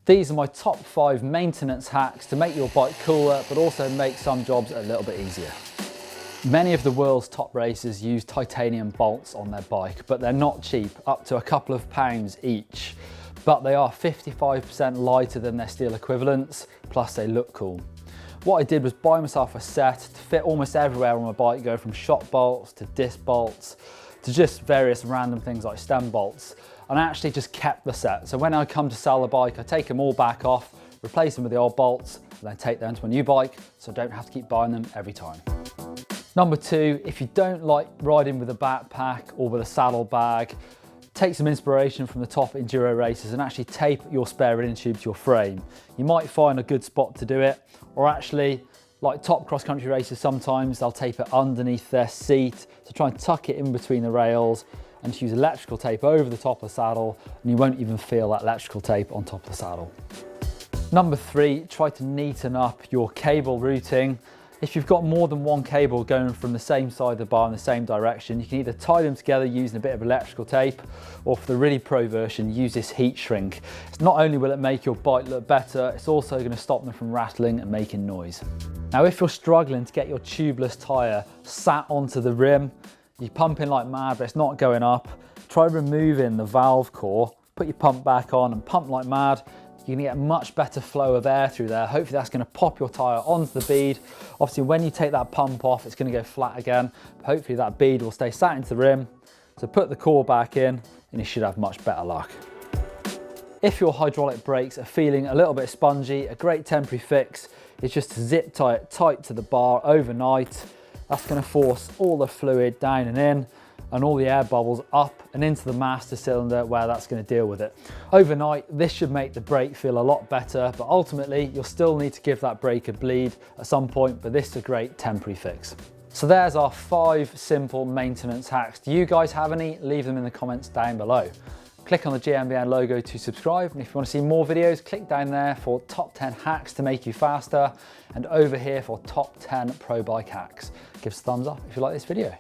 These are my top 5 maintenance hacks to make your bike cooler, but also make some jobs a little bit easier. Many of the world's top racers use titanium bolts on their bike, but they're not cheap, up to a couple of pounds each. But they are 55% lighter than their steel equivalents, plus they look cool. What I did was buy myself a set to fit almost everywhere on my bike, go from shot bolts to disc bolts to just various random things like stem bolts. And I actually just kept the set. So when I come to sell the bike, I take them all back off, replace them with the old bolts, and then take them to my new bike, so I don't have to keep buying them every time. Number 2, if you don't like riding with a backpack or with a saddle bag, take some inspiration from the top enduro racers and actually tape your spare inner tube to your frame. You might find a good spot to do it, or actually, like top cross-country racers, sometimes they'll tape it underneath their seat to try and tuck it in between the rails, and use electrical tape over the top of the saddle, and you won't even feel that electrical tape on top of the saddle. Number 3, try to neaten up your cable routing. If you've got more than one cable going from the same side of the bar in the same direction, you can either tie them together using a bit of electrical tape, or for the really pro version, use this heat shrink. It's not only will it make your bike look better, it's also going to stop them from rattling and making noise. Now, if you're struggling to get your tubeless tyre sat onto the rim, you're pumping like mad, but it's not going up, try removing the valve core, put your pump back on and pump like mad. You're gonna get a much better flow of air through there. Hopefully that's gonna pop your tyre onto the bead. Obviously, when you take that pump off, it's gonna go flat again. But hopefully that bead will stay sat into the rim. So put the core back in and you should have much better luck. If your hydraulic brakes are feeling a little bit spongy, a great temporary fix is just to zip tie it tight to the bar overnight. That's going to force all the fluid down and in, and all the air bubbles up and into the master cylinder where that's going to deal with it. Overnight, this should make the brake feel a lot better, but ultimately you'll still need to give that brake a bleed at some point, but this is a great temporary fix. So there's our 5 simple maintenance hacks. Do you guys have any? Leave them in the comments down below. Click on the GMBN logo to subscribe, and if you want to see more videos, click down there for top 10 hacks to make you faster, and over here for top 10 pro bike hacks. Give us a thumbs up if you like this video.